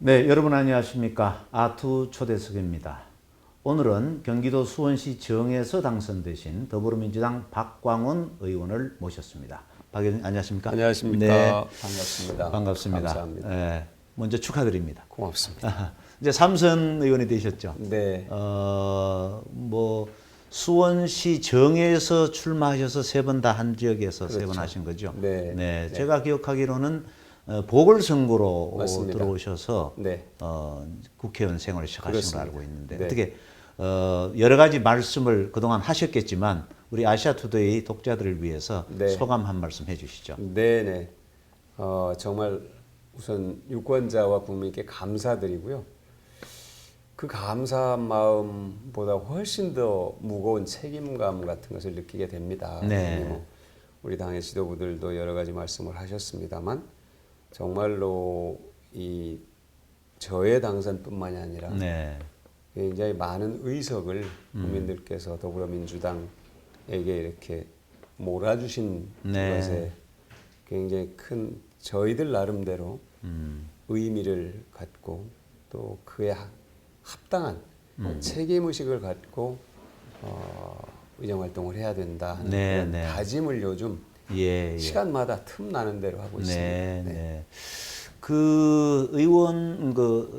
네, 여러분 안녕하십니까? 아투 초대석입니다. 오늘은 경기도 수원시 정에서 당선되신 더불어민주당 박광원 의원을 모셨습니다. 박 의원님 안녕하십니까? 안녕하십니까? 네, 반갑습니다. 반갑습니다. 감사합니다. 네, 먼저 축하드립니다. 고맙습니다. 이제 삼선 의원이 되셨죠? 네. 수원시 정에서 출마하셔서 세 번 다 한 지역에서 세 번 그렇죠. 하신 거죠? 네. 네, 네. 제가 기억하기로는 보궐선거로 맞습니다. 들어오셔서 네. 국회의원 생활을 시작하신 걸로 그렇습니다. 알고 있는데 네. 어떻게 여러 가지 말씀을 그동안 하셨겠지만 우리 아시아투데이 독자들을 위해서 네. 소감 한 말씀 해주시죠. 네네. 정말 우선 유권자와 국민께 감사드리고요. 그 감사한 마음보다 훨씬 더 무거운 책임감 같은 것을 느끼게 됩니다. 네. 우리 당의 지도부들도 여러 가지 말씀을 하셨습니다만 정말로 이 저의 당선뿐만이 아니라 네. 굉장히 많은 의석을 국민들께서 더불어민주당에게 이렇게 몰아주신 네. 것에 굉장히 큰 저희들 나름대로 의미를 갖고 또 그에 합당한 책임의식을 갖고 의정활동을 해야 된다 하는 네, 그런 네. 다짐을 요즘 예. 시간마다 틈 나는 대로 하고 있습니다. 네, 네. 네. 그 의원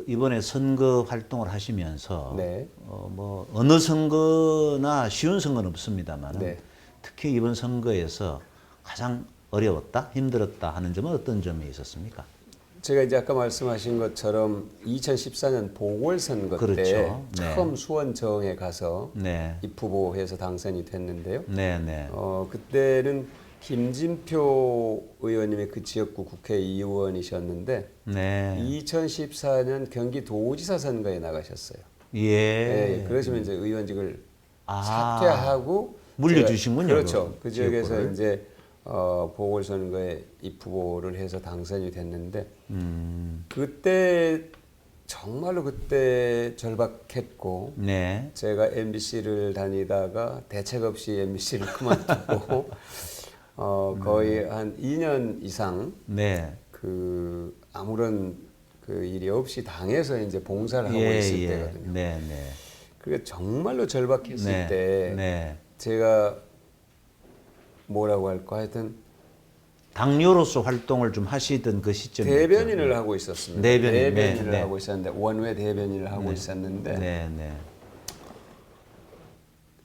이번에 선거 활동을 하시면서 네. 어느 선거나 쉬운 선거는 없습니다만 네. 특히 이번 선거에서 가장 어려웠다, 힘들었다 하는 점은 어떤 점이 있었습니까? 제가 이제 아까 말씀하신 것처럼 2014년 보궐선거 때 그렇죠. 처음 수원정에 가서 네, 입후보해서 당선이 됐는데요. 네, 네, 그때는 김진표 의원님의 그 지역구 국회의원이셨는데 네. 2014년 경기도지사 선거에 나가셨어요. 예. 네, 그러시면 이제 의원직을 아, 사퇴하고 물려주신군요. 그렇죠. 그 지역에서 지역구를. 이제 보궐선거에 입후보를 해서 당선이 됐는데 그때 정말로 그때 절박했고 네, 제가 MBC를 다니다가 대책 없이 MBC를 그만두고 거의 한 2년 이상 네. 그 아무런 그 일이 없이 당에서 이제 봉사를 하고 예, 있을 예. 때거든요. 네, 네. 그게 정말로 절박했을 네, 때 네. 제가 뭐라고 할까 하여튼 당뇨로서 활동을 좀 하시던 그 시점이 대변인을 하고 있었습니다. 대변인, 대변인을 네, 하고 있었는데 원외 대변인을 하고 네. 있었는데 네, 네.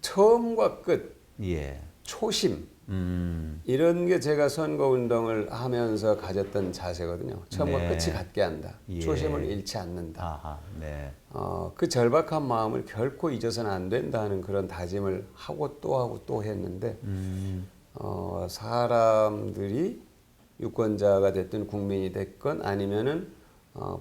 처음과 끝 예. 초심 이런 게 제가 선거운동을 하면서 가졌던 자세거든요. 처음과 네. 끝이 같게 한다. 예. 초심을 잃지 않는다. 아하, 네. 그 절박한 마음을 결코 잊어서는 안 된다 하는 그런 다짐을 하고 또 했는데 사람들이 유권자가 됐든 국민이 됐건 아니면은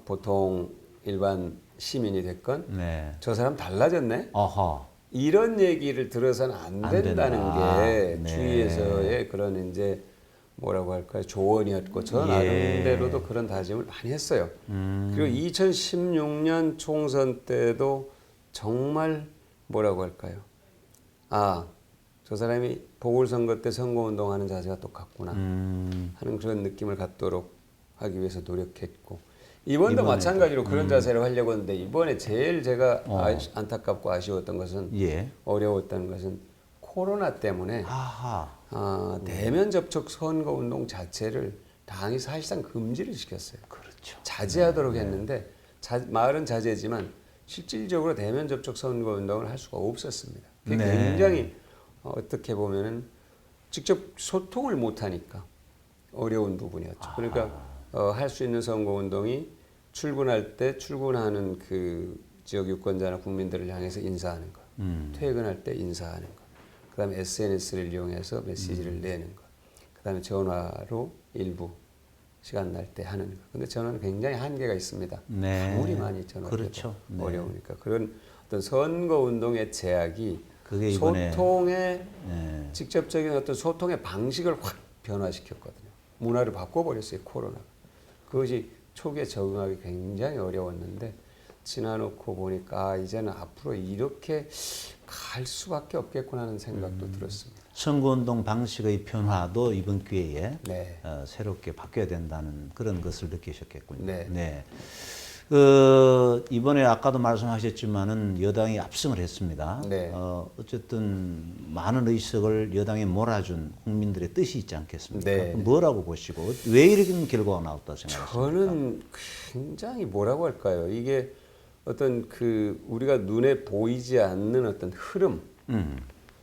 보통 일반 시민이 됐건 네. 저 사람 달라졌네? 어허. 이런 얘기를 들어서는 안 안 된다는 된다. 게 네. 주위에서의 그런 이제 뭐라고 할까요? 조언이었고 저 예. 나름대로도 그런 다짐을 많이 했어요. 그리고 2016년 총선 때도 정말 뭐라고 할까요? 저 사람이 보궐선거 때 선거운동하는 자세가 똑같구나 하는 그런 느낌을 갖도록 하기 위해서 노력했고 이번도 마찬가지로 그런 자세를 하려고 했는데 이번에 제일 제가 안타깝고 아쉬웠던 것은 예. 어려웠던 것은 코로나 때문에 아하. 대면 접촉 선거운동 자체를 당이 사실상 금지를 시켰어요. 그렇죠. 자제하도록 했는데 말은 자제지만 실질적으로 대면 접촉 선거운동을 할 수가 없었습니다. 그게 네. 굉장히 어떻게 보면은 직접 소통을 못하니까 어려운 부분이었죠. 그러니까 할 수 있는 선거운동이 출근할 때 출근하는 그 지역 유권자나 국민들을 향해서 인사하는 것, 퇴근할 때 인사하는 것, 그다음에 SNS를 이용해서 메시지를 내는 것, 그다음에 전화로 일부 시간 날 때 하는 것. 근데 전화는 굉장히 한계가 있습니다. 네. 아무리 많이 전화해도 그렇죠. 네. 어려우니까 그런 어떤 선거운동의 제약이 그게 이번에 소통의 네. 직접적인 어떤 소통의 방식을 확 변화시켰거든요. 문화를 바꿔버렸어요, 코로나가. 그것이 초기에 적응하기 굉장히 어려웠는데 지나놓고 보니까 이제는 앞으로 이렇게 갈 수밖에 없겠구나 하는 생각도 들었습니다. 선거운동 방식의 변화도 이번 기회에 네. 새롭게 바뀌어야 된다는 그런 것을 느끼셨겠군요. 네. 이번에 아까도 말씀하셨지만은 여당이 압승을 했습니다. 네. 어쨌든 많은 의석을 여당에 몰아준 국민들의 뜻이 있지 않겠습니까? 네. 뭐라고 보시고 왜 이런 결과가 나왔다 생각하십니까? 저는 굉장히 뭐라고 할까요? 이게 어떤 그 우리가 눈에 보이지 않는 어떤 흐름,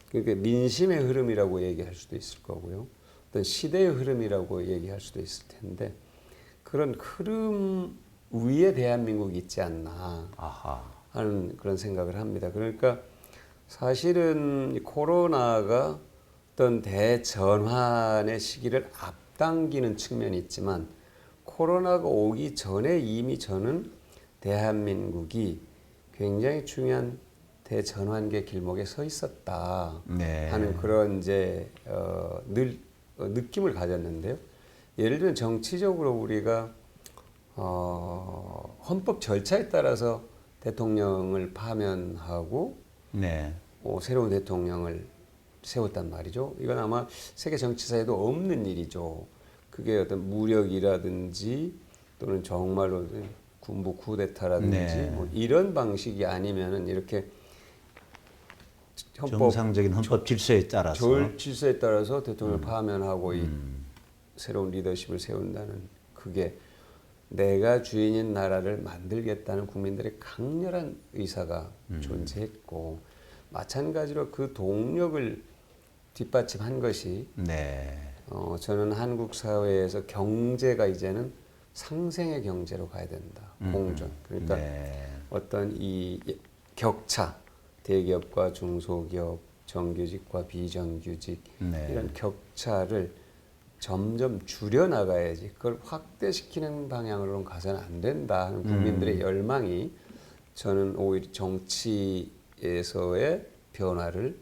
그러니까 민심의 흐름이라고 얘기할 수도 있을 거고요. 어떤 시대의 흐름이라고 얘기할 수도 있을 텐데 그런 흐름 위에 대한민국이 있지 않나 아하. 하는 그런 생각을 합니다. 그러니까 사실은 이 코로나가 어떤 대전환의 시기를 앞당기는 측면이 있지만 코로나가 오기 전에 이미 저는 대한민국이 굉장히 중요한 대전환의 길목에 서 있었다 네. 하는 그런 이제 늘 느낌을 가졌는데요. 예를 들면 정치적으로 우리가 헌법 절차에 따라서 대통령을 파면하고 네. 새로운 대통령을 세웠단 말이죠. 이건 아마 세계 정치사에도 없는 일이죠. 그게 어떤 무력이라든지 또는 정말로 군부 쿠데타라든지 네. 뭐 이런 방식이 아니면은 이렇게 정상적인 헌법 질서에 따라서 질서에 따라서 대통령을 파면하고 이 새로운 리더십을 세운다는 그게 내가 주인인 나라를 만들겠다는 국민들의 강렬한 의사가 존재했고 마찬가지로 그 동력을 뒷받침한 것이 네. 저는 한국 사회에서 경제가 이제는 상생의 경제로 가야 된다. 공존. 그러니까 네. 어떤 이 격차, 대기업과 중소기업, 정규직과 비정규직 네. 이런 격차를 점점 줄여나가야지 그걸 확대시키는 방향으로는 가서는 안 된다 하는 국민들의 열망이 저는 오히려 정치에서의 변화를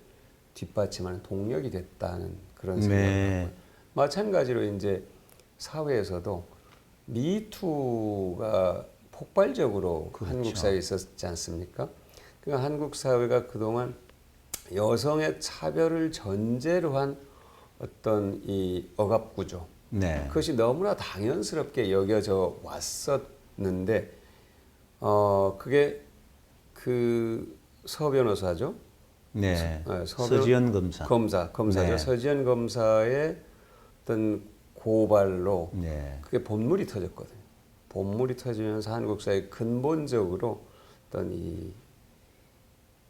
뒷받침하는 동력이 됐다는 그런 생각을 네. 하고 마찬가지로 이제 사회에서도 미투가 폭발적으로 그렇죠. 한국 사회에 있었지 않습니까? 그러니까 한국 사회가 그동안 여성의 차별을 전제로 한 어떤 이 억압 구조 네. 그것이 너무나 당연스럽게 여겨져 왔었는데 그게 그 서 변호사죠. 네. 서 서지현 검사죠. 검사죠. 네. 서지현 검사의 어떤 고발로 네. 그게 본물이 터졌거든요. 본물이 터지면서 한국 사회 근본적으로 어떤 이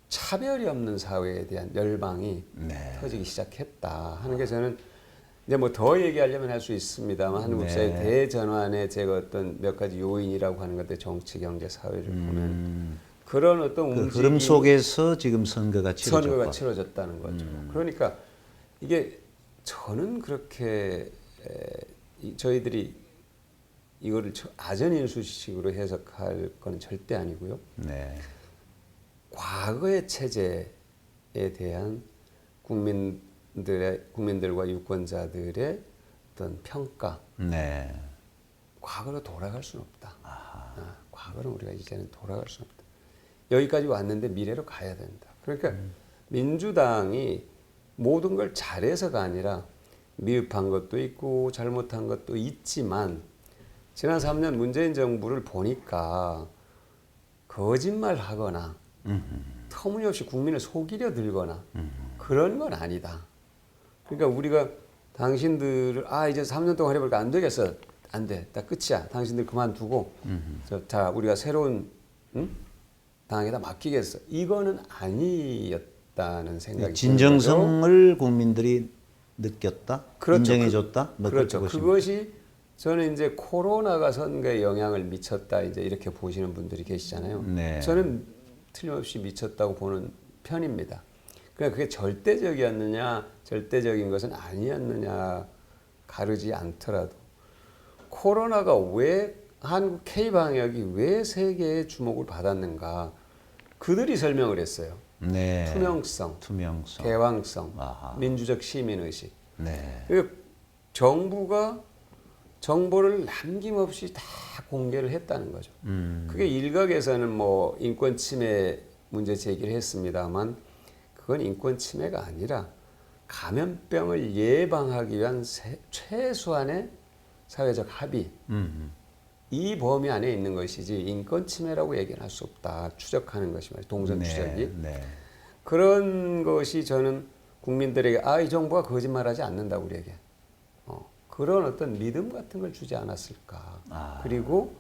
차별이 없는 사회에 대한 열망이 네. 터지기 시작했다 하는 게 저는 이제 뭐 더 얘기하려면 할 수 있습니다만 한국 사회 네. 대전환의 제가 어떤 몇 가지 요인이라고 하는 것들 정치, 경제, 사회를 보면 그런 어떤 그 움직임 흐름 속에서 지금 선거가 치러졌고. 선거가 치러졌다는 거죠. 그러니까 이게 저는 그렇게 저희들이 이거를 아전인수식으로 해석할 건 절대 아니고요. 네. 과거의 체제에 대한 국민들과 유권자들의 어떤 평가, 네. 과거로 돌아갈 수는 없다. 과거로 우리가 이제는 돌아갈 수는 없다. 여기까지 왔는데 미래로 가야 된다. 그러니까 민주당이 모든 걸 잘해서가 아니라 미흡한 것도 있고 잘못한 것도 있지만 지난 3년 문재인 정부를 보니까 거짓말하거나 터무니없이 국민을 속이려 들거나 그런 건 아니다. 그러니까 우리가 당신들을 이제 3년 동안 해볼까 안 되겠어. 안 돼. 다 끝이야. 당신들 그만두고 자 우리가 새로운 당에다 맡기겠어. 이거는 아니었다는 생각이 진정성을 국민들이 느꼈다, 그렇죠. 인정해줬다. 뭐 그렇죠. 그렇게 그것이 저는 이제 코로나가 선거에 영향을 미쳤다 이제 이렇게 보시는 분들이 계시잖아요. 네. 저는 틀림없이 미쳤다고 보는 편입니다. 그러니까 그게 절대적이었느냐, 절대적인 것은 아니었느냐 가르지 않더라도 코로나가 왜 한국 K방역이 왜 세계의 주목을 받았는가 그들이 설명을 했어요. 네. 투명성, 개방성, 아하. 민주적 시민의식. 네. 그러니까 정부가 정보를 남김없이 다 공개를 했다는 거죠. 그게 일각에서는 뭐 인권 침해 문제 제기를 했습니다만 그건 인권 침해가 아니라 감염병을 예방하기 위한 최소한의 사회적 합의 이 범위 안에 있는 것이지 인권 침해라고 얘기는 할 수 없다. 추적하는 것이 말이에요. 동선 추적이. 네. 그런 것이 저는 국민들에게 이 정부가 거짓말하지 않는다고 우리에게 그런 어떤 믿음 같은 걸 주지 않았을까. 그리고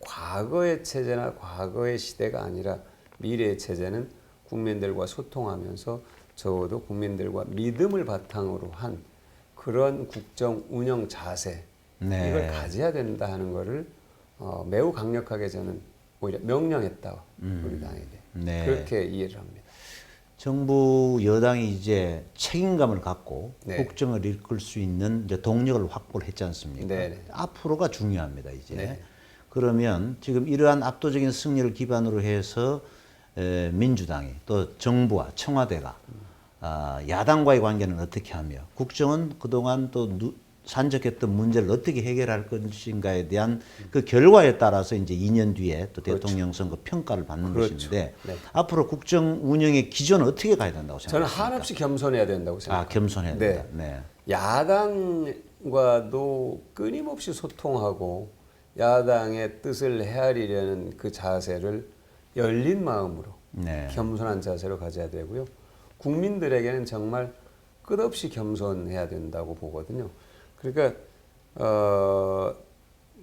과거의 체제나 과거의 시대가 아니라 미래의 체제는 국민들과 소통하면서 적어도 국민들과 믿음을 바탕으로 한 그런 국정 운영 자세 네. 이걸 가져야 된다 하는 거를 매우 강력하게 저는 오히려 명령했다. 우리 당에게. 네. 그렇게 이해를 합니다. 정부 여당이 이제 책임감을 갖고 네. 국정을 이끌 수 있는 이제 동력을 확보를 했지 않습니까? 네. 앞으로가 중요합니다, 이제. 네. 그러면 지금 이러한 압도적인 승리를 기반으로 해서 민주당이 또 정부와 청와대가 야당과의 관계는 어떻게 하며 국정은 그동안 또 산적했던 문제를 어떻게 해결할 것인가에 대한 그 결과에 따라서 이제 2년 뒤에 또 그렇죠. 대통령 선거 평가를 받는 그렇죠. 것인데 네. 앞으로 국정 운영의 기조는 어떻게 가야 된다고 저는 생각하십니까? 한없이 겸손해야 된다고 생각합니다. 겸손해야 된다. 네. 네. 야당과도 끊임없이 소통하고 야당의 뜻을 헤아리려는 그 자세를 열린 마음으로 네. 겸손한 자세로 가져야 되고요. 국민들에게는 정말 끝없이 겸손해야 된다고 보거든요. 그러니까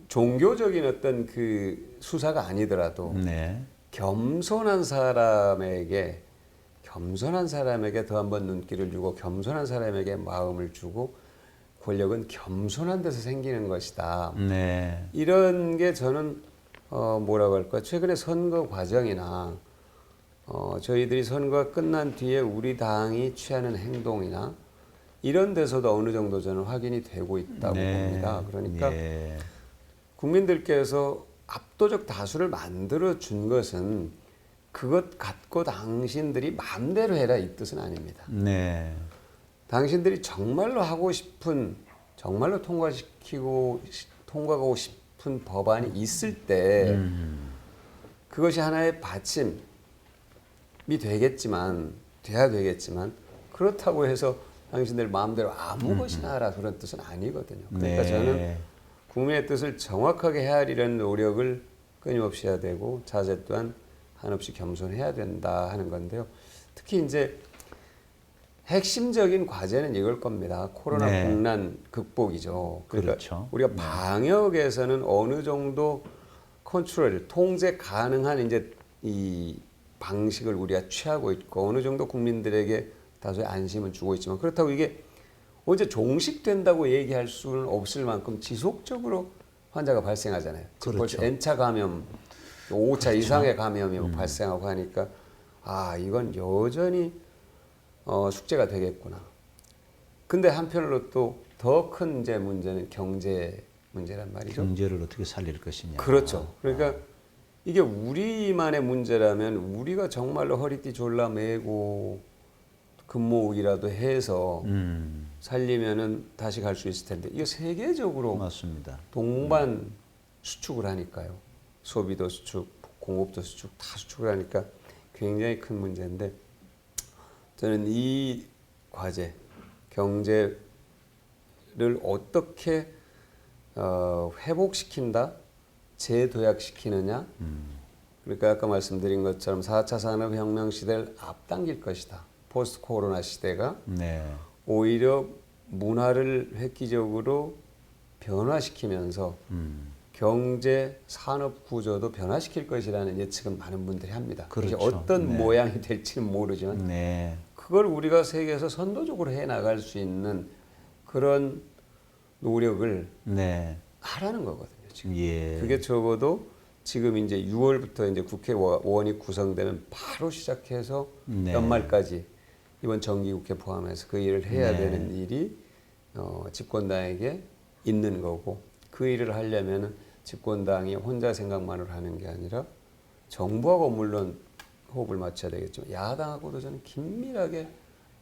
종교적인 어떤 그 수사가 아니더라도 네. 겸손한 사람에게 더 한번 눈길을 주고 겸손한 사람에게 마음을 주고 권력은 겸손한 데서 생기는 것이다. 네. 이런 게 저는 뭐라고 할까? 최근에 선거 과정이나 저희들이 선거가 끝난 뒤에 우리 당이 취하는 행동이나 이런 데서도 어느 정도 저는 확인이 되고 있다고 봅니다. 그러니까 예. 국민들께서 압도적 다수를 만들어 준 것은 그것 갖고 당신들이 마음대로 해라 이 뜻은 아닙니다. 네. 당신들이 정말로 하고 싶은 정말로 통과하고 싶은 법안이 있을 때 그것이 하나의 받침이 돼야 되겠지만 그렇다고 해서 당신들 마음대로 아무 것이나 하라 그런 뜻은 아니거든요. 그러니까 네. 저는 국민의 뜻을 정확하게 헤아리려는 노력을 끊임없이 해야 되고 자세 또한 한없이 겸손해야 된다 하는 건데요. 특히 이제 핵심적인 과제는 이걸 겁니다. 코로나 네. 국난 극복이죠. 그러니까 그렇죠. 우리가 방역에서는 어느 정도 통제 가능한 이제 이 방식을 우리가 취하고 있고 어느 정도 국민들에게 다소의 안심을 주고 있지만 그렇다고 이게 언제 종식된다고 얘기할 수는 없을 만큼 지속적으로 환자가 발생하잖아요. 그렇죠. 벌써 N차 감염, 5차 그렇죠. 이상의 감염이 발생하고 하니까 이건 여전히 숙제가 되겠구나. 근데 한편으로 또 더 큰 이제 문제는 경제 문제란 말이죠. 경제를 어떻게 살릴 것이냐. 그렇죠. 그러니까 이게 우리만의 문제라면 우리가 정말로 허리띠 졸라매고 근무이라도 해서 살리면은 다시 갈 수 있을 텐데 이게 세계적으로 맞습니다. 동반 수축을 하니까요. 소비도 수축, 공급도 수축 다 수축을 하니까 굉장히 큰 문제인데 저는 이 과제 경제를 어떻게 회복시킨다, 재도약시키느냐. 그러니까 아까 말씀드린 것처럼 4차 산업혁명 시대를 앞당길 것이다. 포스트 코로나 시대가 네. 오히려 문화를 획기적으로 변화시키면서 경제 산업 구조도 변화시킬 것이라는 예측은 많은 분들이 합니다. 그렇죠. 이게 어떤 네. 모양이 될지는 모르지만 네. 그걸 우리가 세계에서 선도적으로 해 나갈 수 있는 그런 노력을 네. 하라는 거거든요. 지금. 예. 그게 적어도 지금 이제 6월부터 이제 국회의원이 구성되면 바로 시작해서 네. 연말까지 이번 정기국회 포함해서 그 일을 해야 네. 되는 일이 집권당에게 있는 거고 그 일을 하려면은 집권당이 혼자 생각만을 하는 게 아니라 정부하고 물론 호흡을 맞춰야 되겠지만 야당하고도 저는 긴밀하게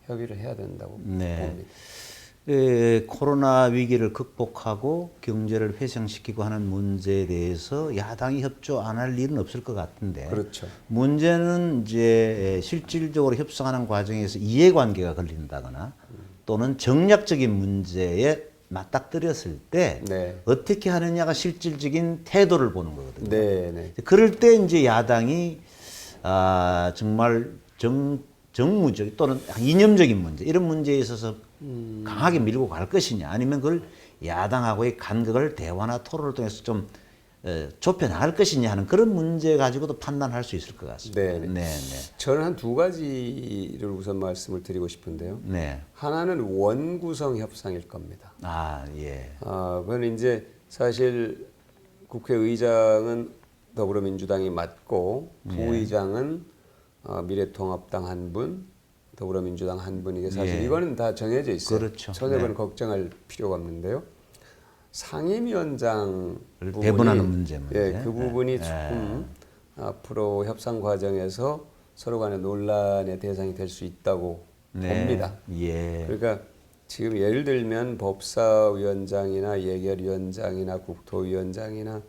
협의를 해야 된다고 네. 봅니다. 코로나 위기를 극복하고 경제를 회생시키고 하는 문제에 대해서 야당이 협조 안 할 일은 없을 것 같은데 그렇죠. 문제는 이제 실질적으로 협상하는 과정에서 이해관계가 걸린다거나 또는 정략적인 문제에 맞닥뜨렸을 때 네. 어떻게 하느냐가 실질적인 태도를 보는 거거든요. 네, 네. 그럴 때 이제 야당이 정말 정무적 또는 이념적인 문제 이런 문제에 있어서 강하게 밀고 갈 것이냐 아니면 그걸 야당하고의 간극을 대화나 토론을 통해서 좀 좁혀 나갈 것이냐 하는 그런 문제 가지고도 판단할 수 있을 것 같습니다. 네, 네. 네, 네. 저는 한 두 가지를 우선 말씀을 드리고 싶은데요. 네. 하나는 원구성 협상일 겁니다. 예. 그건 이제 사실 국회의장은 더불어민주당이 맡고 부의장은 미래통합당 한 분, 더불어민주당 한 분 이게 사실 예. 이거는 다 정해져 있어요. 그렇죠. 전혀 네. 그건 걱정할 필요가 없는데요. 상임위원장 부분이 배분하는 문제. 예, 그 부분이 네. 조금 앞으로 협상 과정에서 서로 간의 논란의 대상이 될 수 있다고 봅니다. 예. 그러니까 지금 예를 들면 법사위원장이나 예결위원장이나 국토위원장이나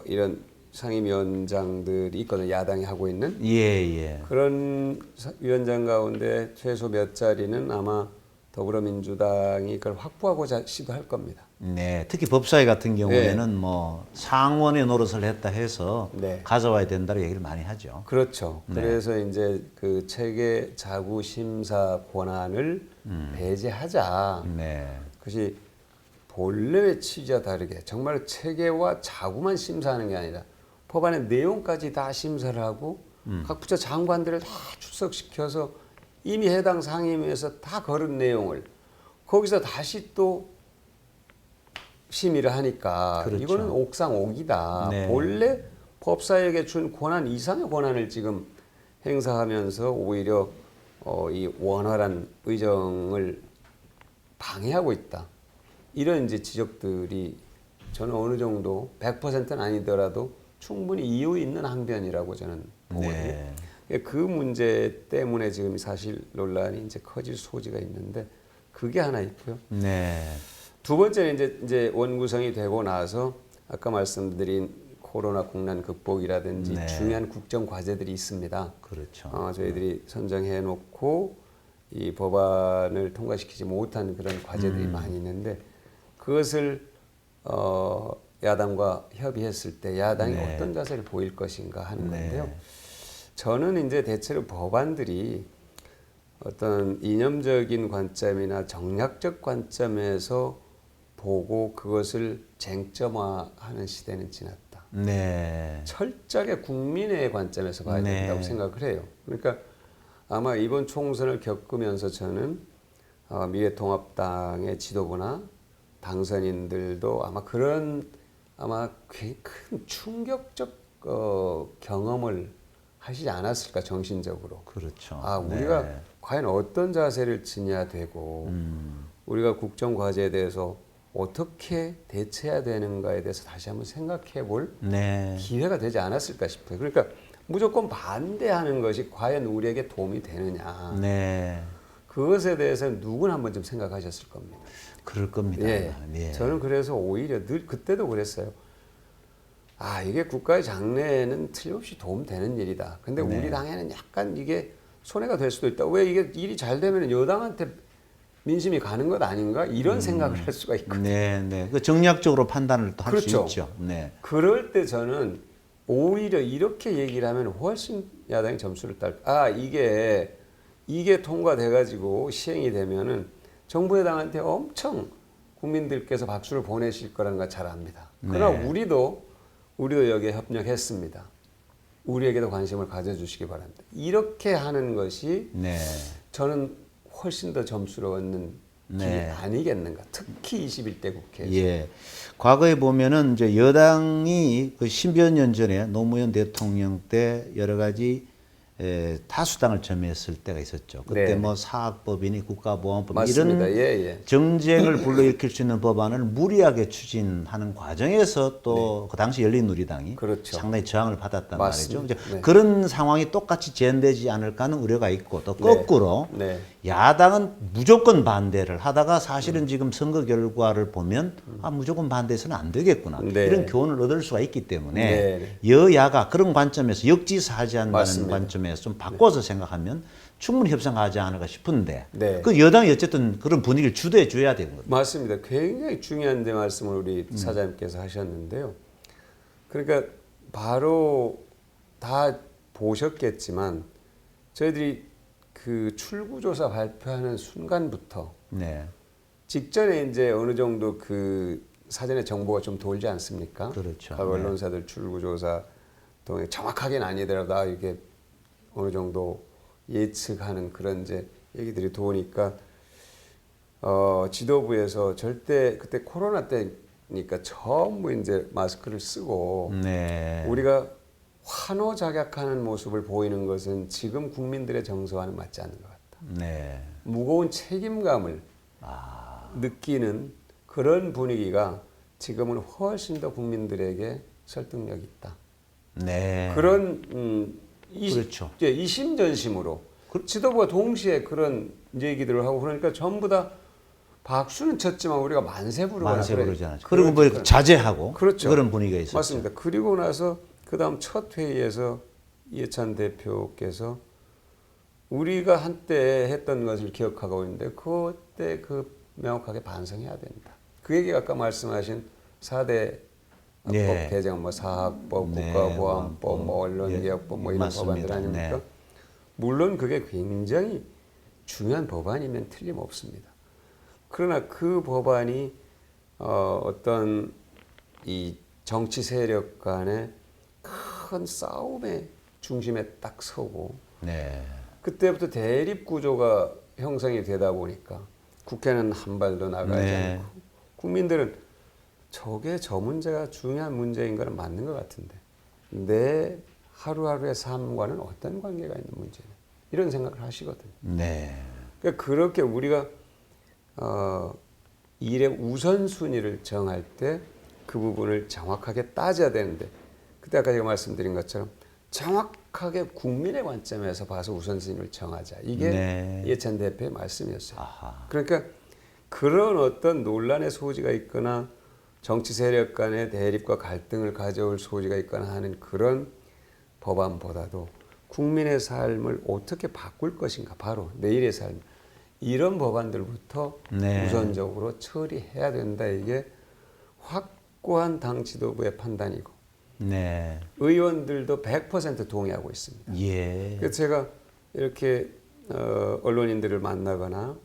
이런 상임위원장들이 있거든요. 야당이 하고 있는 예. 그런 위원장 가운데 최소 몇 자리는 아마 더불어민주당이 그걸 확보하고자 시도할 겁니다. 네, 특히 법사위 같은 경우에는 뭐 상원의 노릇을 했다 해서 네. 가져와야 된다고 얘기를 많이 하죠. 그렇죠. 네. 그래서 이제 그 체계 자구 심사 권한을 배제하자. 네, 그것이 본래의 취지와 다르게 정말 체계와 자구만 심사하는 게 아니라 법안의 내용까지 다 심사를 하고 각 부처 장관들을 다 출석시켜서 이미 해당 상임위에서 다 걸은 내용을 거기서 다시 또 심의를 하니까 그렇죠. 이거는 옥상옥이다. 네. 본래 법사에게 준 권한 이상의 권한을 지금 행사하면서 오히려 이 원활한 의정을 방해하고 있다. 이런 이제 지적들이 저는 어느 정도 100%는 아니더라도 충분히 이유 있는 항변이라고 저는 보거든요. 네. 그 문제 때문에 지금 사실 논란이 이제 커질 소지가 있는데 그게 하나 있고요. 네, 두 번째는 이제 원구성이 되고 나서 아까 말씀드린 코로나 국난 극복이라든지 네. 중요한 국정 과제들이 있습니다. 그렇죠. 저희들이 선정해 놓고 이 법안을 통과시키지 못한 그런 과제들이 많이 있는데 그것을 야당과 협의했을 때 야당이 네. 어떤 자세를 보일 것인가 하는 네. 건데요. 저는 이제 대체로 법안들이 어떤 이념적인 관점이나 정략적 관점에서 보고 그것을 쟁점화하는 시대는 지났다. 네, 철저하게 국민의 관점에서 봐야 네. 된다고 생각을 해요. 그러니까 아마 이번 총선을 겪으면서 저는 미래통합당의 지도부나 당선인들도 아마 그런 큰 충격적 경험을 하시지 않았을까 정신적으로. 그렇죠. 우리가 네. 과연 어떤 자세를 지녀야 되고 우리가 국정 과제에 대해서 어떻게 대처해야 되는가에 대해서 다시 한번 생각해 볼 네, 기회가 되지 않았을까 싶어요. 그러니까 무조건 반대하는 것이 과연 우리에게 도움이 되느냐. 네, 그것에 대해서 누구나 한번 좀 생각하셨을 겁니다. 그럴 겁니다. 예. 예. 저는 그래서 오히려 늘 그때도 그랬어요. 이게 국가의 장래에는 틀림없이 도움되는 일이다. 근데 네. 우리 당에는 약간 이게 손해가 될 수도 있다. 왜 이게 일이 잘 되면 여당한테 민심이 가는 것 아닌가? 이런 생각을 할 수가 있거든요. 네. 그 정략적으로 판단을 또 할 수 그렇죠. 있죠. 네, 그럴 때 저는 오히려 이렇게 얘기를 하면 훨씬 야당이 점수를 이게 통과돼가지고 시행이 되면은 정부 여당한테 엄청 국민들께서 박수를 보내실 거라는 걸 잘 압니다. 그러나 네. 우리도 여기에 협력했습니다. 우리에게도 관심을 가져주시기 바랍니다. 이렇게 하는 것이 네, 저는 훨씬 더 점수를 얻는 길이 네. 아니겠는가. 특히 21대 국회에서. 예. 과거에 보면은 이제 여당이 그 10여 년 전에 노무현 대통령 때 여러 가지 다수당을 점유했을 때가 있었죠. 그때 네. 뭐 사학법이니 국가보안법 맞습니다. 이런 예. 정쟁을 불러일으킬 수 있는 법안을 무리하게 추진하는 과정에서 또 그 당시 열린우리당이 그렇죠. 상당히 저항을 받았단 맞습니다. 말이죠. 이제 네. 그런 상황이 똑같이 재현되지 않을까 하는 우려가 있고 또 거꾸로 네. 야당은 무조건 반대를 하다가 사실은 지금 선거 결과를 보면 무조건 반대해서는 안 되겠구나. 네. 이런 교훈을 얻을 수가 있기 때문에 네. 여야가 그런 관점에서 역지사지한다는 맞습니다. 관점에서 좀 바꿔서 생각하면 충분히 협상하지 않을까 싶은데 네. 그 여당이 어쨌든 그런 분위기를 주도해 줘야 되는 거죠. 맞습니다. 굉장히 중요한 데 말씀을 우리 사장님께서 하셨는데요. 그러니까 바로 다 보셨겠지만 저희들이 그 출구조사 발표하는 순간부터 네, 직전에 이제 어느 정도 그 사전에 정보가 좀 돌지 않습니까? 그렇죠. 각 언론사들 출구조사 동에 정확하게는 아니더라도 이게 어느 정도 예측하는 그런 이제 얘기들이 도니까 지도부에서 절대 그때 코로나 때니까 전부 이제 마스크를 쓰고 네, 우리가 환호작약하는 모습을 보이는 것은 지금 국민들의 정서와는 맞지 않는 것 같다. 네, 무거운 책임감을 느끼는 그런 분위기가 지금은 훨씬 더 국민들에게 설득력이 있다. 네, 그런 그렇죠. 이심전심으로 지도부가 동시에 그런 얘기들을 하고 그러니까 전부 다 박수는 쳤지만 우리가 만세 부르거나 만세 그래. 부르지 않았죠. 그리고 뭐 자제하고 그렇죠. 그런 분위기가 있었죠. 맞습니다. 그리고 나서 그다음 첫 회의에서 이해찬 대표께서 우리가 한때 했던 것을 기억하고 있는데 그때 명확하게 반성해야 된다. 그 얘기가 아까 말씀하신 4대 네. 법 개정, 뭐 사학법, 네, 국가보안법, 뭐 언론개혁법, 뭐 이런 맞습니다. 법안들 아닙니까? 네. 물론 그게 굉장히 중요한 법안이면 틀림없습니다. 그러나 그 법안이 어떤 이 정치 세력 간의 큰 싸움의 중심에 딱 서고 네, 그때부터 대립 구조가 형성이 되다 보니까 국회는 한 발도 나가지 네. 않고 국민들은 저게 저 문제가 중요한 문제인 거는 맞는 것 같은데 내 하루하루의 삶과는 어떤 관계가 있는 문제냐 이런 생각을 하시거든요. 네, 그러니까 그렇게 우리가 일의 우선순위를 정할 때 그 부분을 정확하게 따져야 되는데 그때 아까 제가 말씀드린 것처럼 정확하게 국민의 관점에서 봐서 우선순위를 정하자. 이게 네. 이해찬 대표의 말씀이었어요. 아하. 그러니까 그런 어떤 논란의 소지가 있거나 정치 세력 간의 대립과 갈등을 가져올 소지가 있거나 하는 그런 법안보다도 국민의 삶을 어떻게 바꿀 것인가 바로 내일의 삶 이런 법안들부터 네. 우선적으로 처리해야 된다. 이게 확고한 당 지도부의 판단이고 네, 의원들도 100% 동의하고 있습니다. 예, 그래서 제가 이렇게 언론인들을 만나거나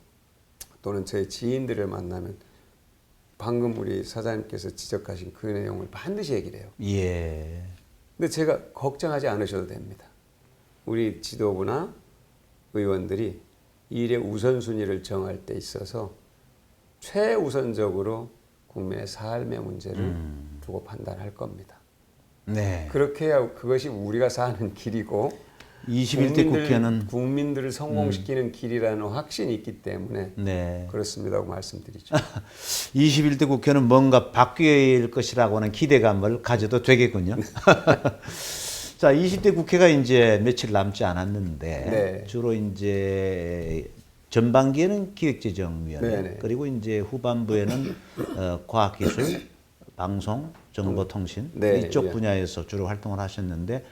또는 제 지인들을 만나면 방금 우리 사장님께서 지적하신 그 내용을 반드시 얘기를 해요. 예, 근데 제가 걱정하지 않으셔도 됩니다. 우리 지도부나 의원들이 일의 우선순위를 정할 때 있어서 최우선적으로 국민의 삶의 문제를 두고 판단할 겁니다. 네. 그렇게 해야 그것이 우리가 사는 길이고 21대 국회는 국민들을 성공시키는 길이라는 확신이 있기 때문에 네. 그렇습니다고 말씀드리죠. 21대 국회는 뭔가 바뀔 것이라고 하는 기대감을 가져도 되겠군요. 자, 20대 국회가 이제 며칠 남지 않았는데 네. 주로 이제 전반기에는 기획재정위원회 네네. 그리고 이제 후반부에는 과학기술, 방송, 정보통신 네, 이쪽 예. 분야에서 주로 활동을 하셨는데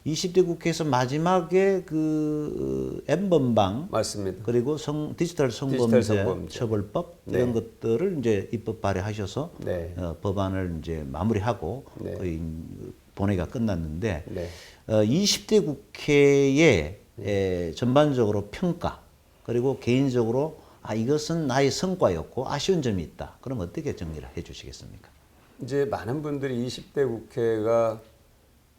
20대 국회에서 마지막에 그 N번방 맞습니다. 그리고 디지털 디지털 성범죄 성범죄. 처벌법 네. 이런 것들을 이제 입법 발의하셔서 네. 법안을 이제 마무리하고 네. 거의 본회의가 끝났는데 네. 20대 국회의 전반적으로 평가 그리고 개인적으로 이것은 나의 성과였고 아쉬운 점이 있다. 그럼 어떻게 정리를 해주시겠습니까? 이제 많은 분들이 20대 국회가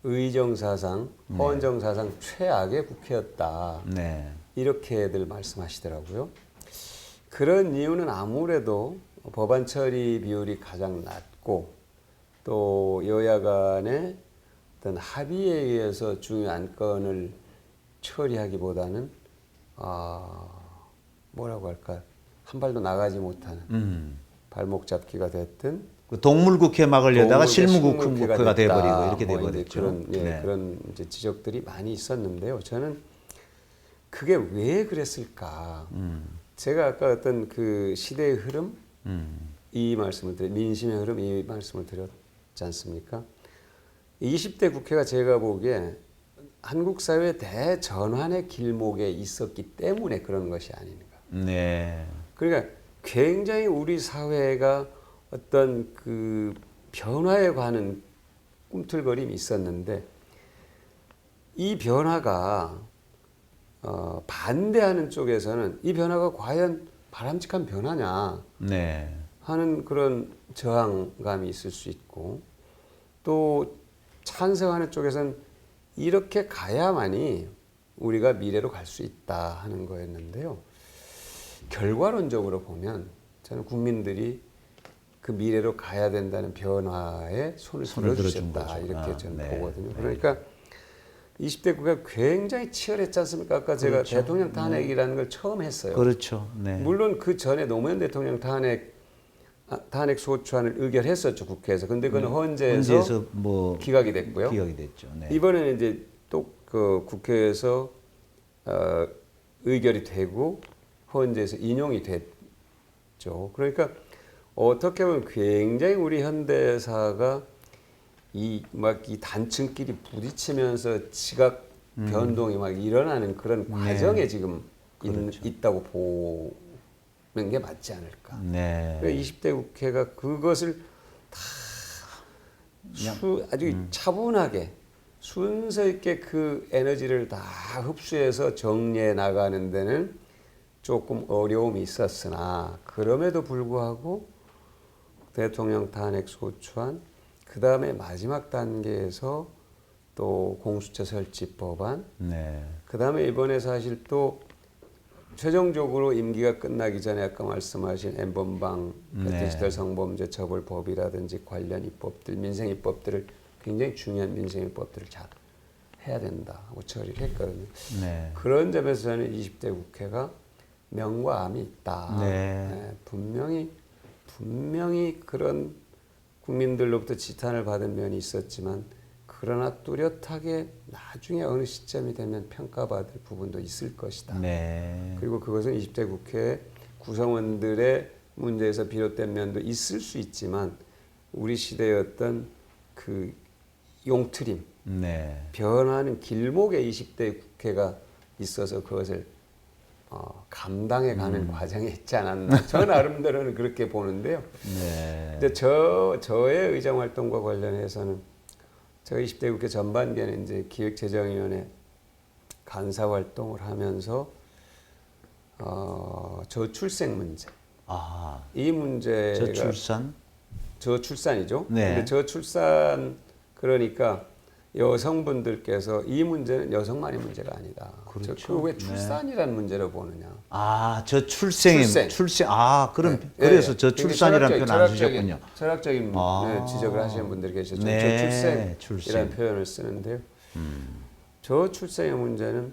의정사상, 헌정사상 최악의 국회였다. 네, 이렇게들 말씀하시더라고요. 그런 이유는 아무래도 법안 처리 비율이 가장 낮고 또 여야 간의 어떤 합의에 의해서 중요한 건을 처리하기보다는 뭐라고 할까 한 발도 나가지 못하는 발목 잡기가 됐든 그 동물국회 막으려다가 실무국회가 됐다. 돼버리고 이렇게 뭐 돼버렸죠. 이제 그런 네. 그런 이제 지적들이 많이 있었는데요. 저는 그게 왜 그랬을까? 제가 아까 어떤 그 시대의 흐름 이 말씀을 민심의 흐름 이 말씀을 드렸지 않습니까? 20대 국회가 제가 보기에 한국 사회 대전환의 길목에 있었기 때문에 그런 것이 아닌가. 네. 그러니까 굉장히 우리 사회가 어떤 그 변화에 관한 꿈틀거림이 있었는데 이 변화가 반대하는 쪽에서는 이 변화가 과연 바람직한 변화냐 네. 하는 그런 저항감이 있을 수 있고 또 찬성하는 쪽에서는 이렇게 가야만이 우리가 미래로 갈 수 있다 하는 거였는데요. 결과론적으로 보면 저는 국민들이 그 미래로 가야 된다는 변화에 손을 들어준 들어주셨다 거죠. 이렇게 저는 네. 보거든요. 그러니까 20대 국회가 굉장히 치열했지 않습니까? 아까 제가 그렇죠. 대통령 탄핵이라는 걸 처음 했어요. 그렇죠. 네. 물론 그 전에 노무현 대통령 탄핵 소추안을 의결했었죠 국회에서. 근데 그건 헌재에서 뭐 기각이 됐고요. 기각이 됐죠. 네. 이번에는 이제 또 그 국회에서 의결이 되고 헌재에서 인용이 됐죠. 그러니까 어떻게 보면 굉장히 우리 현대사가 이 단층끼리 부딪히면서 지각 변동이 막 일어나는 그런 과정에 지금 그렇죠. 있다고 보는 게 맞지 않을까. 네. 그러니까 20대 국회가 그것을 다 아주 차분하게 순서 있게 그 에너지를 다 흡수해서 정리해 나가는 데는 조금 어려움이 있었으나 그럼에도 불구하고 대통령 탄핵 소추안 그 다음에 마지막 단계에서 또 공수처 설치 법안 네. 그 다음에 이번에 사실 또 최종적으로 임기가 끝나기 전에 아까 말씀하신 N번방 네. 디지털 성범죄 처벌법이라든지 관련 입법들 민생 입법들을 굉장히 중요한 민생 입법들을 잘 해야 된다 하고 처리를 했거든요. 네. 그런 점에서 저는 20대 국회가 명과 암이 있다. 네. 네, 분명히 그런 국민들로부터 지탄을 받은 면이 있었지만 그러나 뚜렷하게 나중에 어느 시점이 되면 평가받을 부분도 있을 것이다. 네. 그리고 그것은 20대 국회 구성원들의 문제에서 비롯된 면도 있을 수 있지만 우리 시대의 어떤 그 용트림, 네. 변화하는 길목에 20대 국회가 있어서 그것을 감당해 가는 과정에 있지 않았나. 저 나름대로는 그렇게 보는데요. 네. 근데 저의 의정 활동과 관련해서는 제가 20대 국회 전반기에는 이제 기획재정위원회 간사 활동을 하면서 저출생 문제. 아, 이 문제가 저출산? 저출산이죠. 네. 근데 저출산 그러니까 여성분들께서 이 문제는 여성만의 문제가 아니다. 그렇죠. 그왜 네. 출산이라는 문제로 보느냐. 아, 저출생의 출생. 아, 그럼 네. 그래서 네. 저출산이라는 표현 안 쓰셨군요. 철학적인 아. 지적을 하시는 분들이 계시죠. 네. 저출생이라는 표현을 쓰는데요. 저출생의 문제는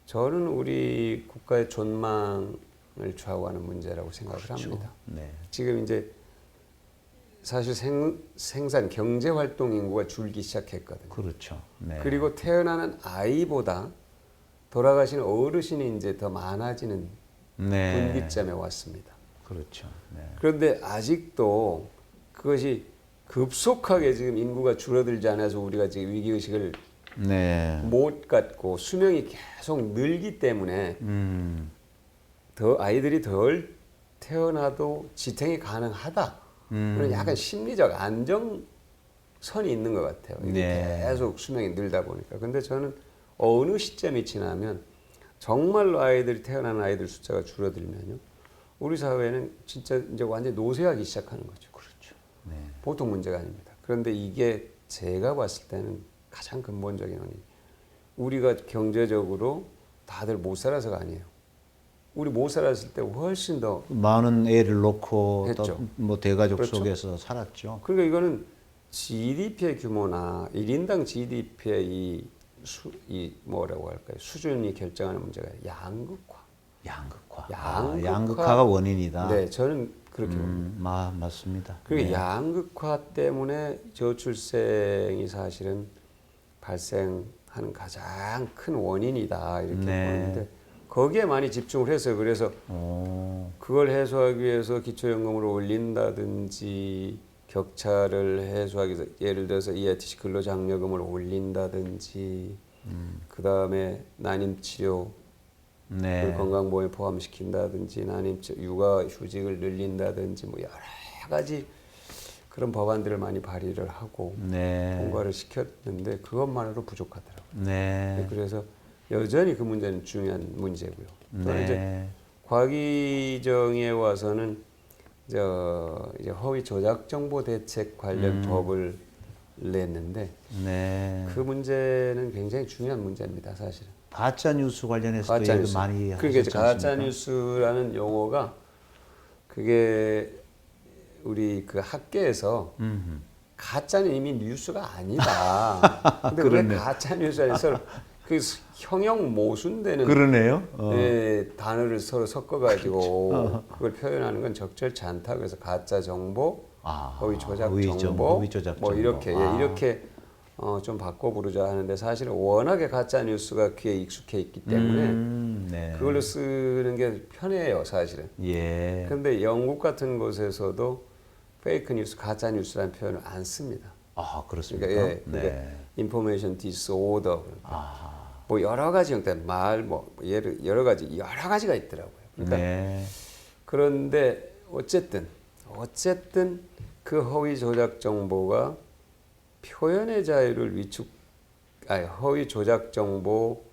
저는 우리 국가의 존망을 좌우하는 문제라고 생각을 합니다. 네. 지금 이제 사실 생산 경제 활동 인구가 줄기 시작했거든요. 그렇죠. 네. 그리고 태어나는 아이보다 돌아가시는 어르신이 이제 더 많아지는 네. 분기점에 왔습니다. 그렇죠. 네. 그런데 아직도 그것이 급속하게 지금 인구가 줄어들지 않아서 우리가 지금 위기의식을 네. 못 갖고 수명이 계속 늘기 때문에 더 아이들이 덜 태어나도 지탱이 가능하다. 그런 약간 심리적 안정선이 있는 것 같아요. 이게 네. 계속 수명이 늘다 보니까. 근데 저는 어느 시점이 지나면 정말로 아이들이 태어나는 아이들 숫자가 줄어들면요. 우리 사회는 진짜 이제 완전히 노쇠하기 시작하는 거죠. 그렇죠. 네. 보통 문제가 아닙니다. 그런데 이게 제가 봤을 때는 가장 근본적인 원인. 우리가 경제적으로 다들 못 살아서가 아니에요. 우리 못 살았을 때 훨씬 더 많은 애를 놓고 했죠. 또 뭐 대가족 그렇죠. 속에서 살았죠. 그러니까 이거는 GDP의 규모나 1인당 GDP의 이 뭐라고 할까요? 수준이 결정하는 문제가 양극화. 양극화. 양극화. 양극화가 원인이다. 네, 저는 그렇게 봅니다. 맞습니다. 그리고 네. 양극화 때문에 저출생이 사실은 발생하는 가장 큰 원인이다 이렇게 네. 보는데 거기에 많이 집중을 했어요. 그래서 그걸 해소하기 위해서 기초연금을 올린다든지 격차를 해소하기 위해서 예를 들어서 EITC 근로장려금을 올린다든지 그 다음에 난임 치료, 네. 건강보험에 포함시킨다든지 난임 육아 휴직을 늘린다든지 뭐 여러 가지 그런 법안들을 많이 발의를 하고 네. 통과를 시켰는데 그것만으로 부족하더라고요. 네. 그래서 여전히 그 문제는 중요한 문제고요. 또 이제 네. 과기정에 와서는 이제 허위 조작 정보 대책 관련 법을 냈는데 네. 그 문제는 굉장히 중요한 문제입니다, 사실은. 가짜 뉴스 관련해서도 가짜 얘기 뉴스. 많이 그러니까 이제 하셨지 가짜 않습니까? 뉴스라는 용어가 그게 우리 그 학계에서 가짜는 이미 뉴스가 아니다. 근데 왜 그러네. 가짜 뉴스에서 그 형용 모순되는 그러네요. 단어를 서로 섞어가지고 그걸 표현하는 건 적절치 않다. 그래서 가짜 정보, 허위 조작 정보, 허위 조작 뭐 정보. 이렇게 이렇게 좀 바꿔 부르자 하는데 사실은 워낙에 가짜 뉴스가 귀에 익숙해 있기 때문에 네. 그걸로 쓰는 게 편해요, 사실은. 예. 그런데 영국 같은 곳에서도 페이크 뉴스, 가짜 뉴스라는 표현을 안 씁니다. 아, 그렇습니까? 그러니까 예, 네. 그러니까 information disorder. 뭐 여러 가지 형태 여러 가지가 있더라고요. 그러니까 네. 그런데 어쨌든 그 허위 조작 정보가 표현의 자유를 허위 조작 정보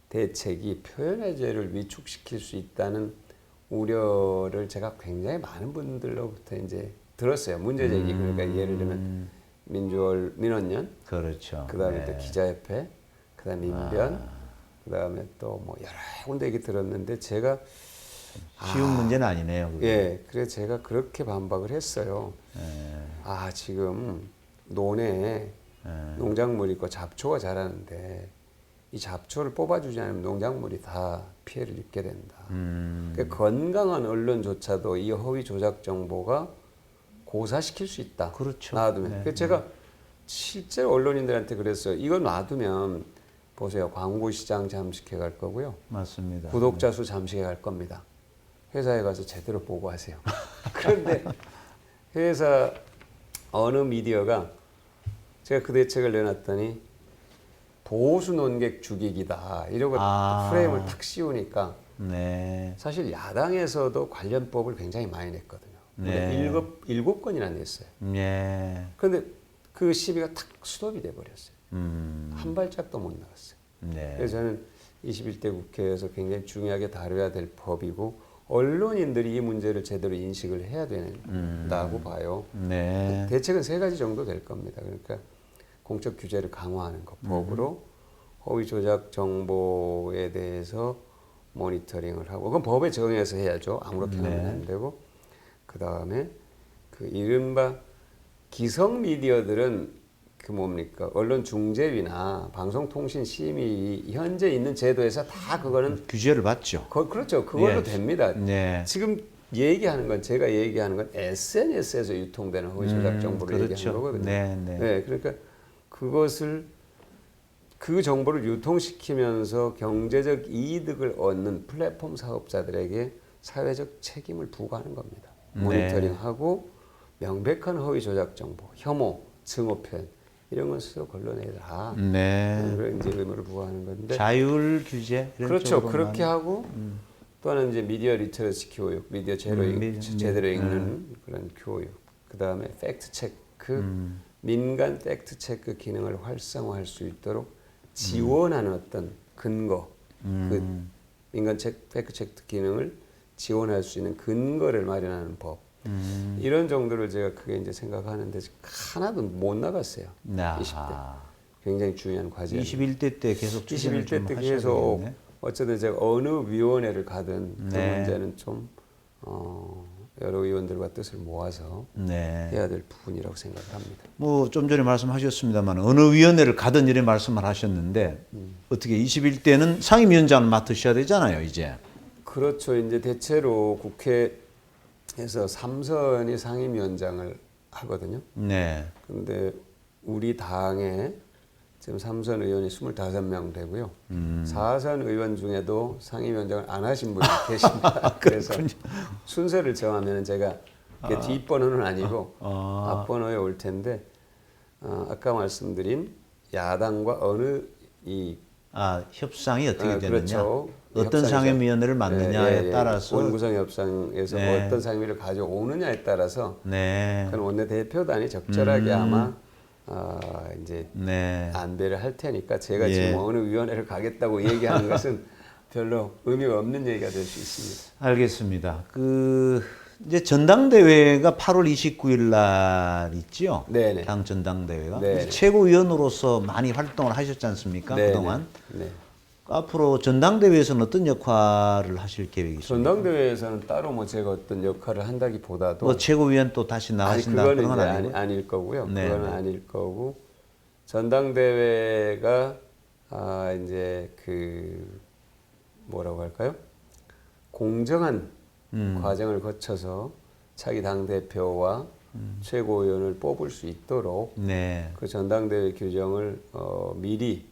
대책이 표현의 자유를 위축시킬 수 있다는 우려를 제가 굉장히 많은 분들로부터 이제 들었어요. 문제 제기. 그러니까 예를 들면 민원연, 그렇죠. 그다음에 네. 또 기자협회, 그다음에 민변, 그다음에 또 뭐 여러 군데 얘기 들었는데 제가 쉬운 문제는 아니네요. 그게. 예, 그래서 제가 그렇게 반박을 했어요. 지금 논에 농작물이 있고 잡초가 자라는데 이 잡초를 뽑아주지 않으면 농작물이 다 피해를 입게 된다. 그러니까 건강한 언론조차도 이 허위 조작 정보가 고사시킬 수 있다. 그렇죠. 놔두면. 네. 그래서 제가 실제로 언론인들한테 그랬어요. 이거 놔두면 보세요. 광고 시장 잠식해 갈 거고요. 맞습니다. 구독자 수 잠식해 갈 겁니다. 회사에 가서 제대로 보고하세요. 그런데 회사 어느 미디어가 제가 그 대책을 내놨더니 보수 논객 죽이기다 이러고 프레임을 탁 씌우니까 네. 사실 야당에서도 관련법을 굉장히 많이 냈거든요. 근데 네. 일곱 건이나 냈어요. 네. 그런데 그 시비가 탁 스톱이 돼버렸어요. 한 발짝도 못 나갔어요. 네. 그래서 저는 21대 국회에서 굉장히 중요하게 다뤄야 될 법이고 언론인들이 이 문제를 제대로 인식을 해야 된다고 봐요. 네. 대책은 3가지 정도 될 겁니다. 그러니까 공적 규제를 강화하는 것, 법으로 허위 조작 정보에 대해서 모니터링을 하고 그건 법에 정해서 해야죠. 아무렇게 하면 안 되고 그 다음에 그 이른바 기성 미디어들은 그 뭡니까 언론중재위나 방송통신심의 현재 있는 제도에서 다 그거는 규제를 받죠. 그렇죠. 그걸로 예. 됩니다. 네. 지금 제가 얘기하는 건 SNS에서 유통되는 허위 조작 정보를 그렇죠. 얘기하는 거거든요. 네. 그러니까 그 정보를 유통시키면서 경제적 이득을 얻는 플랫폼 사업자들에게 사회적 책임을 부과하는 겁니다. 네. 모니터링하고 명백한 허위 조작 정보, 혐오, 증오 표현 이런 건 스스로 걸러내라. 네. 그런 이제 의무를 부과하는 건데. 자율 규제 이런 그렇죠. 쪽으로만. 그렇게 하고 또 하나는 이제 미디어 리터러시 교육, 미디어 제대로 읽는 그런 교육. 그 다음에 팩트 체크, 민간 팩트 체크 기능을 활성화할 수 있도록 지원하는 어떤 근거, 그 민간 팩트 체크 기능을 지원할 수 있는 근거를 마련하는 법. 이런 정도를 제가 크게 이제 생각하는데 하나도 못 나갔어요. 20대. 굉장히 중요한 과제예요. 21대 때 계속 추진을 21대 때 좀 계속 하셔야겠네. 어쨌든 제가 어느 위원회를 가든 그 네. 문제는 좀 여러 의원들과 뜻을 모아서 네. 해야 될 부분이라고 생각을 합니다. 뭐 좀 전에 말씀하셨습니다만 어느 위원회를 가든 이런 말씀을 하셨는데 어떻게 21대는 상임위원장을 맡으셔야 되잖아요, 이제. 그렇죠. 이제 대체로 국회에서 3선이 상임위원장을 하거든요. 네. 그런데 우리 당에 지금 3선 의원이 25명 되고요. 4선 의원 중에도 상임위원장을 안 하신 분이 계십니다. 그래서 순서를 정하면 제가 뒷번호는 아니고 앞번호에 올 텐데 아까 말씀드린 야당과 어느 이 협상이 어떻게 되느냐, 그렇죠. 어떤 협상에서- 상임위원회를 맡느냐에 따라서 원구성 협상에서 네. 어떤 상임위를 가져오느냐에 따라서 네, 그건 원내대표단이 적절하게 아마 이제 네, 안배를 할 테니까 제가 예. 지금 어느 위원회를 가겠다고 얘기하는 것은 별로 의미가 없는 얘기가 될 수 있습니다. 알겠습니다. 이제 전당대회가 8월 29일 날 있지요. 네네. 당 전당대회가 네네. 최고위원으로서 많이 활동을 하셨지 않습니까? 네네. 그동안 네. 앞으로 전당대회에서는 어떤 역할을 하실 계획이십니까? 전당대회에서는 따로 뭐 제가 어떤 역할을 한다기보다도 뭐 최고위원 또 다시 아니 나가신다 그거는 그런 건 이제 아니고. 아닐 거고요. 네, 그거는 네. 아닐 거고 전당대회가 이제 뭐라고 할까요? 공정한 과정을 거쳐서 차기 당 대표와 최고위원을 뽑을 수 있도록 네, 그 전당대회 규정을 미리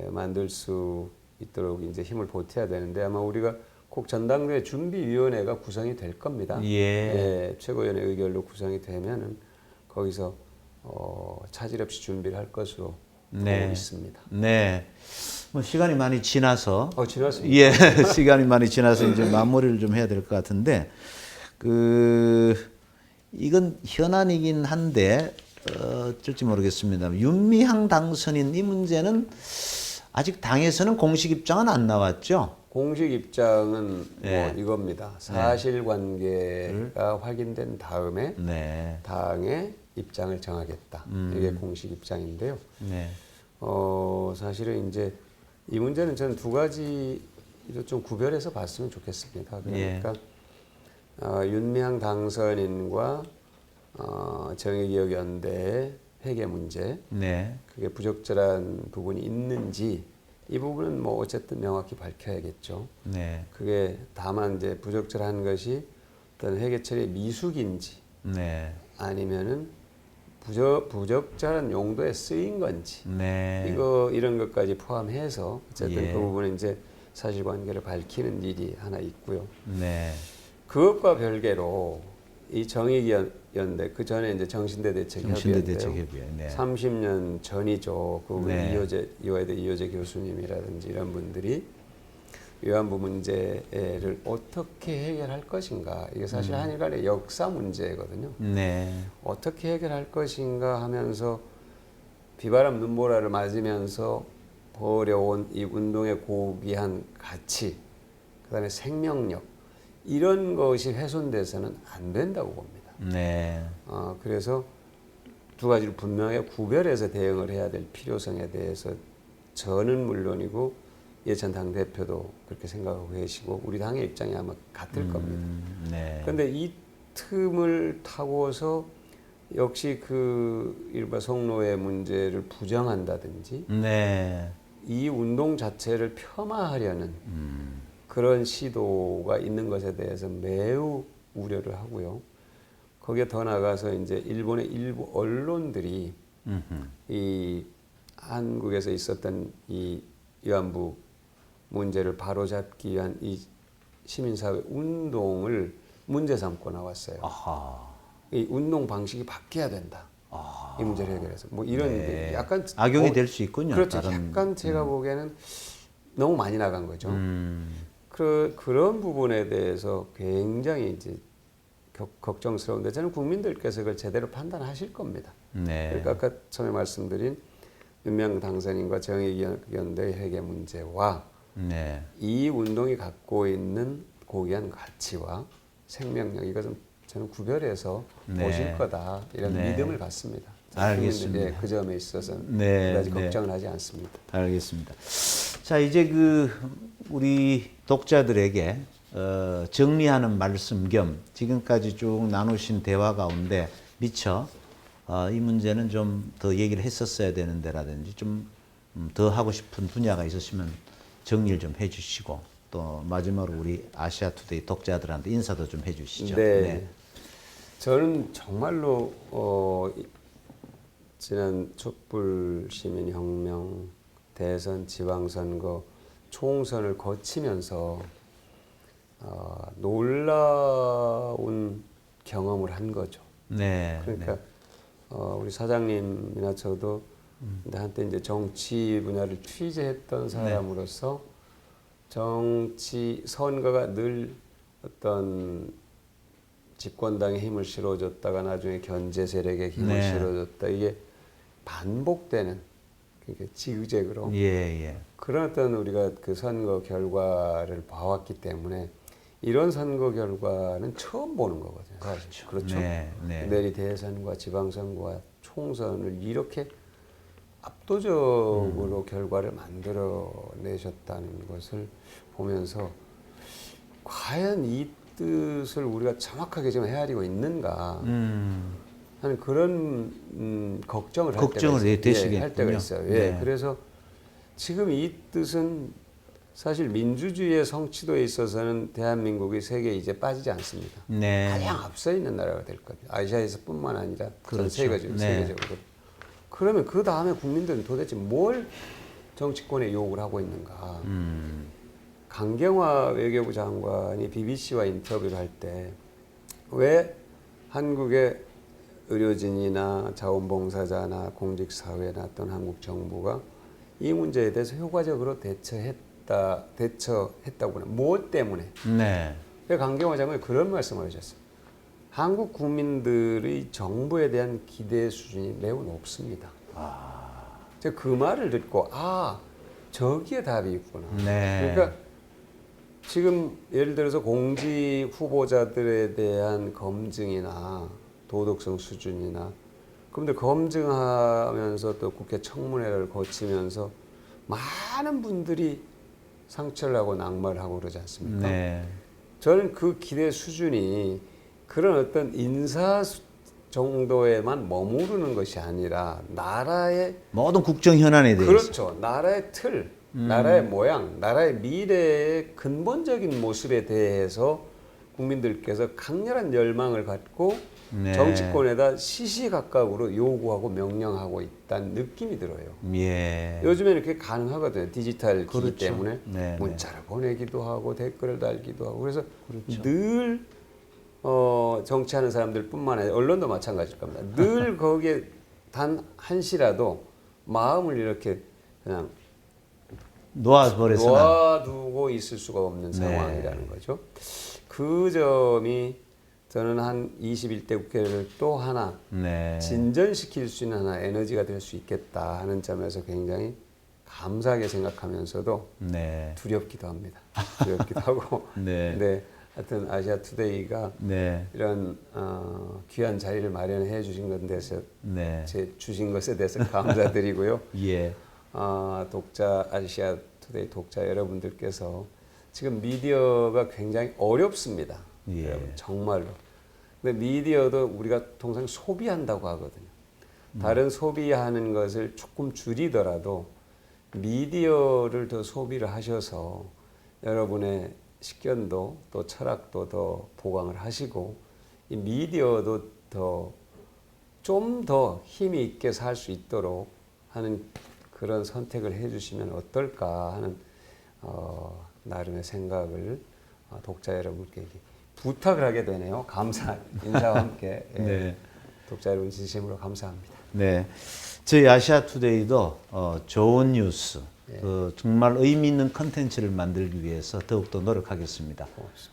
만들 수 있도록 이제 힘을 보태야 되는데 아마 우리가 꼭 전당대회 준비위원회가 구성이 될 겁니다. 예. 최고위원회 의결로 구성이 되면은 거기서 차질 없이 준비를 할 것으로 네. 보고 있습니다. 네. 뭐 시간이 많이 지나서 지났습니다. 예, 시간이 많이 지나서 이제 마무리를 좀 해야 될 것 같은데 이건 현안이긴 한데 어쩔지 모르겠습니다. 윤미향 당선인 이 문제는 아직 당에서는 공식 입장은 안 나왔죠. 공식 입장은 네. 뭐 이겁니다. 사실관계가 확인된 다음에 네, 당의 입장을 정하겠다. 이게 공식 입장인데요. 네, 사실은 이제 이 문제는 저는 두 가지로 좀 구별해서 봤으면 좋겠습니다. 그러니까 윤미향 당선인과 정의기억연대의 회계 문제, 네, 그게 부적절한 부분이 있는지 이 부분은 뭐 어쨌든 명확히 밝혀야겠죠. 네, 그게 다만 이제 부적절한 것이 어떤 회계 처리 미숙인지 네, 아니면은 부적절한 용도에 쓰인 건지 네, 이런 것까지 포함해서 어쨌든 예. 그 부분은 이제 사실관계를 밝히는 일이 하나 있고요. 네, 그것과 별개로 이 정의연대 그 전에 이제 정신대대책협의회인데요. 네. 30년 전이죠. 그 네. 이호재 교수님이라든지 이런 분들이 위안부 문제를 어떻게 해결할 것인가. 이게 사실 한일 간의 역사 문제거든요. 네, 어떻게 해결할 것인가 하면서 비바람 눈보라를 맞으면서 벌여온 이 운동의 고귀한 가치, 그다음에 생명력 이런 것이 훼손돼서는 안 된다고 봅니다. 네, 그래서 두 가지를 분명하게 구별해서 대응을 해야 될 필요성에 대해서 저는 물론이고 예천 당대표도 그렇게 생각하고 계시고 우리 당의 입장이 아마 같을 겁니다. 네, 그런데 이 틈을 타고서 역시 그 이른바 성노예 문제를 부정한다든지 네, 이 운동 자체를 폄하하려는 그런 시도가 있는 것에 대해서 매우 우려를 하고요. 거기에 더 나가서 이제 일본의 일부 언론들이 이 한국에서 있었던 이 위안부 문제를 바로잡기 위한 이 시민사회 운동을 문제 삼고 나왔어요. 아하, 이 운동 방식이 바뀌어야 된다. 이 문제를 해결해서 뭐 이런 네. 약간 악용이 될 수 있군요. 그렇죠. 다른- 약간 제가 보기에는 너무 많이 나간 거죠. 그런 부분에 대해서 굉장히 이제 걱정스러운데 저는 국민들께서 그걸 제대로 판단하실 겁니다. 네, 그러니까 아까 처음에 말씀드린 윤미향 당선인과 정의연대 회계 문제와 네, 이 운동이 갖고 있는 고귀한 가치와 생명력 이것은 저는 구별해서 네. 보실 거다 이런 네. 믿음을 갖습니다. 알겠습니다. 국민들이 그 점에 있어서 네, 그다지 네. 걱정을 하지 않습니다. 알겠습니다. 자, 이제 우리 독자들에게 정리하는 말씀 겸 지금까지 쭉 나누신 대화 가운데 미처 이 문제는 좀 더 얘기를 했었어야 되는데라든지 좀 더 하고 싶은 분야가 있으시면 정리를 좀 해주시고 또 마지막으로 우리 아시아투데이 독자들한테 인사도 좀 해주시죠. 네. 저는 정말로 지난 촛불 시민혁명, 대선, 지방선거, 총선을 거치면서 놀라운 경험을 한 거죠. 네. 그러니까 우리 사장님이나 저도 근데 한때 이제 정치 분야를 취재했던 사람으로서 정치 선거가 늘 어떤 집권당에 힘을 실어줬다가 나중에 견제 세력에 힘을 네. 실어줬다 이게 반복되는 그러니까 지그재그로 예. 그런 어떤 우리가 그 선거 결과를 봐왔기 때문에 이런 선거 결과는 처음 보는 거거든요. 사실. 그렇죠. 네. 내리 대선과 지방선거와 총선을 이렇게 압도적으로 결과를 만들어내셨다는 것을 보면서 과연 이 뜻을 우리가 정확하게 지금 헤아리고 있는가 하는 그런 걱정을 할 때가 있어요. 되시겠군요. 할 때가 있어요. 네. 그래서 지금 이 뜻은 사실 민주주의의 성취도에 있어서는 대한민국이 세계에 이제 빠지지 않습니다. 네. 가장 앞서 있는 나라가 될 겁니다. 아시아에서뿐만 아니라 그렇죠. 세계적으로. 그러면 그 다음에 국민들은 도대체 뭘 정치권에 요구를 하고 있는가? 강경화 외교부 장관이 BBC와 인터뷰를 할 때 왜 한국의 의료진이나 자원봉사자나 공직사회나 또는 한국 정부가 이 문제에 대해서 효과적으로 대처했다고는 뭐 때문에? 네. 강경화 장관이 그런 말씀을 하셨어요. 한국 국민들의 정부에 대한 기대 수준이 매우 높습니다. 제가 그 말을 듣고 저기에 답이 있구나. 네. 그러니까 지금 예를 들어서 공직 후보자들에 대한 검증이나 도덕성 수준이나 그런데 검증하면서 또 국회 청문회를 거치면서 많은 분들이 상처를 하고 낙마를 하고 그러지 않습니까? 네. 저는 그 기대 수준이 그런 어떤 인사 정도에만 머무르는 것이 아니라 나라의 모든 국정 현안에 대해서. 그렇죠. 나라의 틀, 나라의 모양, 나라의 미래의 근본적인 모습에 대해서 국민들께서 강렬한 열망을 갖고 네. 정치권에다 시시각각으로 요구하고 명령하고 있다는 느낌이 들어요. 예. 요즘에는 그게 가능하거든요. 디지털 기기 그렇죠. 때문에 네, 문자를 보내기도 하고 댓글을 달기도 하고 그래서 그렇죠. 늘 정치하는 사람들뿐만 아니라 언론도 마찬가지일 겁니다. 늘 거기에 단 한시라도 마음을 이렇게 그냥 놓아버려서 놓아두고 있을 수가 없는 네. 상황이라는 거죠. 그 점이 저는 한 21대 국회를 또 하나 네. 진전시킬 수 있는 하나 에너지가 될 수 있겠다 하는 점에서 굉장히 감사하게 생각하면서도 네. 두렵기도 합니다. 두렵기도 하고. 네. 네. 하여튼 아시아 투데이가 네. 이런 귀한 자리를 마련해 주신 것 대해서 네. 주신 것에 대해서 감사드리고요. 예. 독자 아시아 투데이 독자 여러분들께서 지금 미디어가 굉장히 어렵습니다. 예. 여러분 정말로. 근데 미디어도 우리가 통상 소비한다고 하거든요. 다른 소비하는 것을 조금 줄이더라도 미디어를 더 소비를 하셔서 여러분의 식견도 또 철학도 더 보강을 하시고 이 미디어도 좀 더 힘이 있게 살 수 있도록 하는 그런 선택을 해주시면 어떨까 하는 나름의 생각을 독자 여러분께 부탁을 하게 되네요. 감사 인사와 함께 네. 독자 여러분 진심으로 감사합니다. 네. 저희 아시아 투데이도 좋은 뉴스, 네. 정말 의미 있는 컨텐츠를 만들기 위해서 더욱더 노력하겠습니다.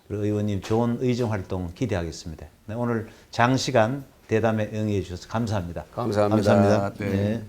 그리고 의원님 좋은 의정 활동 기대하겠습니다. 네, 오늘 장시간 대담에 응해 주셔서 감사합니다. 감사합니다. 감사합니다. 네.